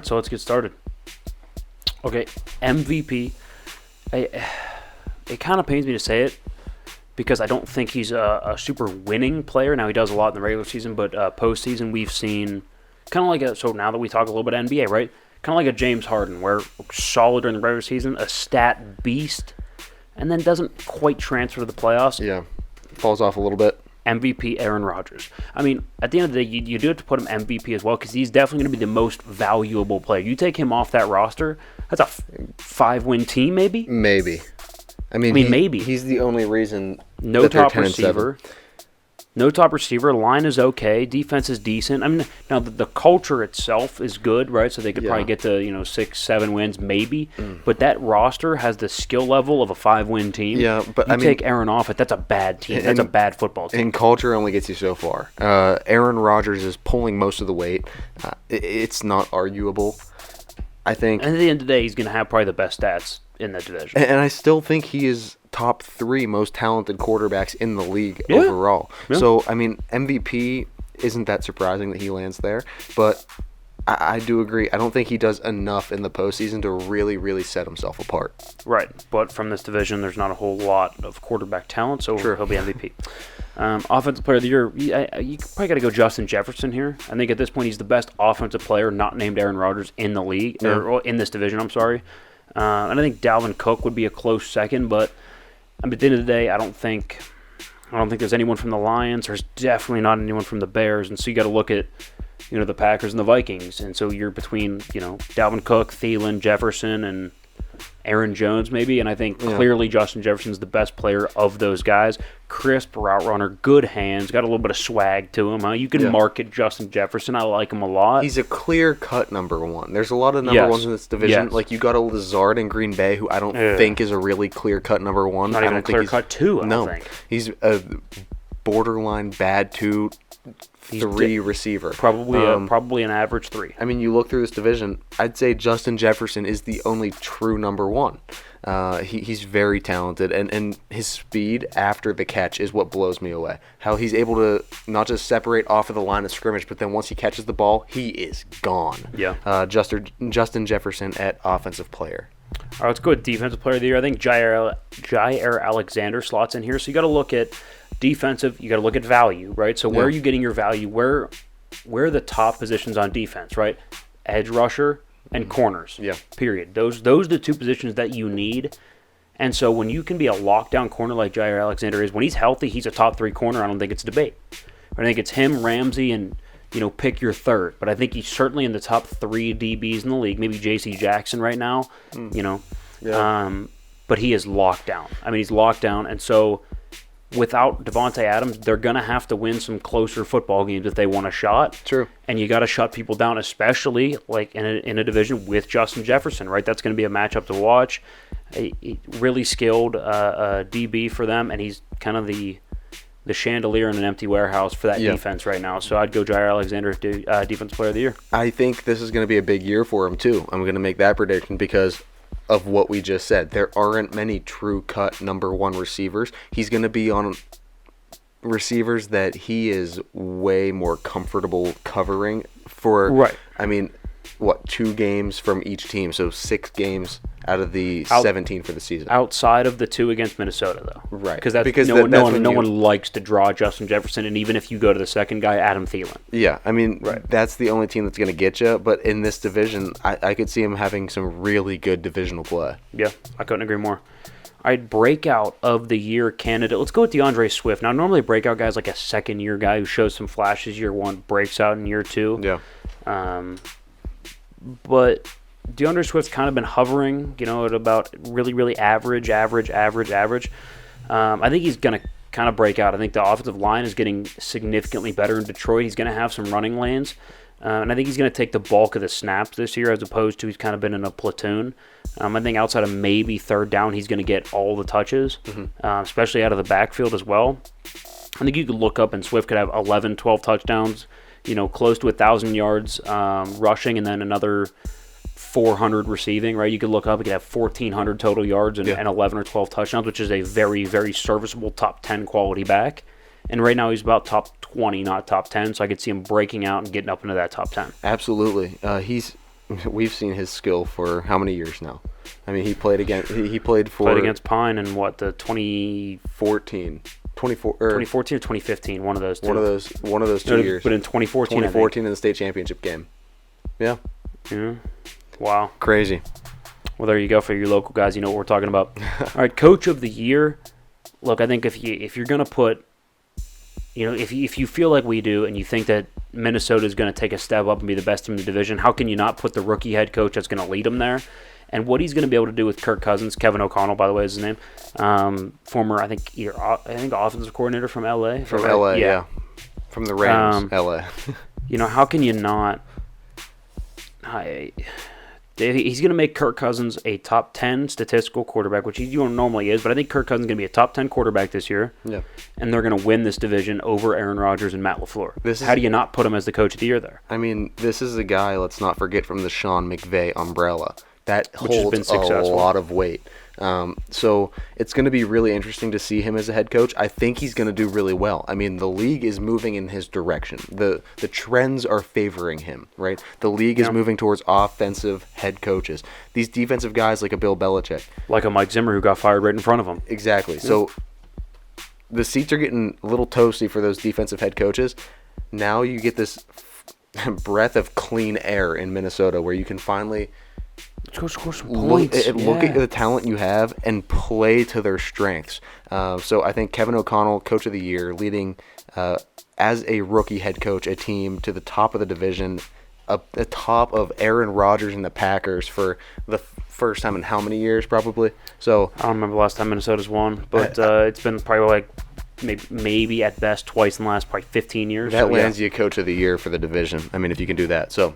So let's get started. Okay, MVP. It kind of pains me to say it because I don't think he's a super winning player. Now, he does a lot in the regular season, but postseason we've seen kind of like so now that we talk a little bit NBA, right? Kind of like a James Harden, where solid during the regular season, a stat beast, and then doesn't quite transfer to the playoffs. Yeah, falls off a little bit. MVP Aaron Rodgers. I mean, at the end of the day, you do have to put him MVP as well because he's definitely going to be the most valuable player. You take him off that roster, that's a 5-win team, maybe? Maybe. I mean, maybe. He's the only reason No that they're top 10 and receiver. No top receiver. Line is okay. Defense is decent. I mean, now the culture itself is good, right? So they could probably get to 6-7 wins, maybe. But that roster has the skill level of a 5-win team. Yeah, but you take Aaron off it. That's a bad team. That's a bad football team. And culture only gets you so far. Aaron Rodgers is pulling most of the weight. It's not arguable, I think. And at the end of the day, he's going to have probably the best stats in that division. And I still think he is top 3 most talented quarterbacks in the league overall. Yeah. So, I mean, MVP isn't that surprising that he lands there, but I do agree. I don't think he does enough in the postseason to really, really set himself apart. Right, but from this division, there's not a whole lot of quarterback talent, so he'll be MVP. Offensive Player of the Year, you probably got to go Justin Jefferson here. I think at this point he's the best offensive player not named Aaron Rodgers in the league, or in this division, I'm sorry. And I think Dalvin Cook would be a close second, but at the end of the day, I don't think there's anyone from the Lions. There's definitely not anyone from the Bears, and so you got to look at the Packers and the Vikings, and so you're between Dalvin Cook, Thielen, Jefferson, and Aaron Jones maybe, and I think clearly Justin Jefferson's the best player of those guys. Crisp route runner, good hands, got a little bit of swag to him. Huh? You can market Justin Jefferson. I like him a lot. He's a clear-cut number one. There's a lot of number ones in this division. Yes. Like you got a Lazard in Green Bay, who I don't think is a really clear-cut number one. Not even a clear-cut two, I don't think. He's a borderline bad 2, 3 receiver. Probably an average 3. I mean, you look through this division, I'd say Justin Jefferson is the only true number one. He's very talented, and his speed after the catch is what blows me away. How he's able to not just separate off of the line of scrimmage, but then once he catches the ball, he is gone. Yeah. Justin Jefferson at Offensive Player. All right, let's go with Defensive Player of the Year. I think Jair Alexander slots in here. So you got to look at defensive. You got to look at value, right? So where are you getting your value? Where are the top positions on defense, right? Edge rusher and corners. Yeah. Period. Those are the 2 positions that you need. And so when you can be a lockdown corner like Jair Alexander is, when he's healthy, he's a top 3 corner. I don't think it's a debate. I think it's him, Ramsey, and pick your third. But I think he's certainly in the top 3 DBs in the league. Maybe J.C. Jackson right now. But he is locked down. I mean, he's locked down, and so without Devontae Adams, they're going to have to win some closer football games if they want a shot. True. And you got to shut people down, especially like in a division with Justin Jefferson, right? That's going to be a matchup to watch. A really skilled DB for them, and he's kind of the chandelier in an empty warehouse for that defense right now. So I'd go Jair Alexander, Defensive Player of the Year. I think this is going to be a big year for him, too. I'm going to make that prediction because of what we just said. There aren't many true-cut number 1 receivers. He's going to be on receivers that he is way more comfortable covering for, I mean, 2 games from each team, so 6 games out of the 17 for the season. Outside of the 2 against Minnesota, though. Right. Because no one likes to draw Justin Jefferson, and even if you go to the second guy, Adam Thielen. Yeah, I mean, that's the only team that's going to get you, but in this division, I could see him having some really good divisional play. Yeah, I couldn't agree more. All right, Breakout of the Year candidate. Let's go with DeAndre Swift. Now, normally a breakout guy is like a second-year guy who shows some flashes year 1, breaks out in year 2. Yeah. But DeAndre Swift's kind of been hovering, at about really, really average. I think he's going to kind of break out. I think the offensive line is getting significantly better in Detroit. He's going to have some running lanes. And I think he's going to take the bulk of the snaps this year as opposed to he's kind of been in a platoon. I think outside of maybe third down, he's going to get all the touches, especially out of the backfield as well. I think you could look up and Swift could have 11, 12 touchdowns, close to 1,000 yards rushing and then another 400 receiving, right? You could look up, he could have 1,400 total yards and 11 or 12 touchdowns, which is a very, very serviceable top 10 quality back. And right now he's about top 20, not top 10, so I could see him breaking out and getting up into that top 10. Absolutely. we've seen his skill for how many years now? I mean, he played against Pine in what, the 2014 or 2015, one of those two. One of those 2 years. But in 2014, in the state championship game. Yeah. Yeah. Wow. Crazy. Well, there you go for your local guys. You know what we're talking about. All right, Coach of the Year. Look, I think if you're going to put, if you feel like we do and you think that Minnesota is going to take a step up and be the best team in the division, how can you not put the rookie head coach that's going to lead them there? And what he's going to be able to do with Kirk Cousins, Kevin O'Connell, by the way, is his name. Former, I think offensive coordinator from LA. From LA, yeah. From the Rams, LA. How can you not? He's going to make Kirk Cousins a top 10 statistical quarterback, which he normally is, but I think Kirk Cousins is going to be a top 10 quarterback this year. Yeah. And they're going to win this division over Aaron Rodgers and Matt LaFleur. How do you not put him as the coach of the year there? I mean, this is a guy, let's not forget, from the Sean McVay umbrella. That holds a lot of weight. So it's going to be really interesting to see him as a head coach. I think he's going to do really well. I mean, the league is moving in his direction. The trends are favoring him, right? The league is moving towards offensive head coaches. These defensive guys like a Bill Belichick. Like a Mike Zimmer who got fired right in front of him. Exactly. Yeah. So the seats are getting a little toasty for those defensive head coaches. Now you get this breath of clean air in Minnesota where you can finally go score some points. Look at the talent you have and play to their strengths. So I think Kevin O'Connell, Coach of the Year, leading as a rookie head coach a team to the top of the division, the top of Aaron Rodgers and the Packers for the first time in how many years, probably? So I don't remember the last time Minnesota's won, but it's been probably like maybe at best twice in the last probably 15 years. That lands you Coach of the Year for the division. I mean, if you can do that. So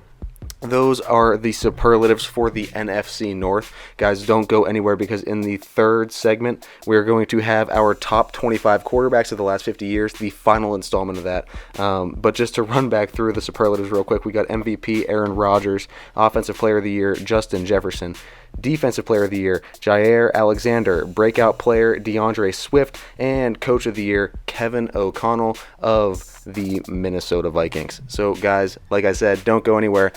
those are the superlatives for the NFC North. Guys, don't go anywhere because in the third segment, we're going to have our top 25 quarterbacks of the last 50 years, the final installment of that. But just to run back through the superlatives real quick, we got MVP Aaron Rodgers, Offensive Player of the Year Justin Jefferson, Defensive Player of the Year Jair Alexander, Breakout Player DeAndre Swift, and Coach of the Year Kevin O'Connell of the Minnesota Vikings. So guys, like I said, don't go anywhere.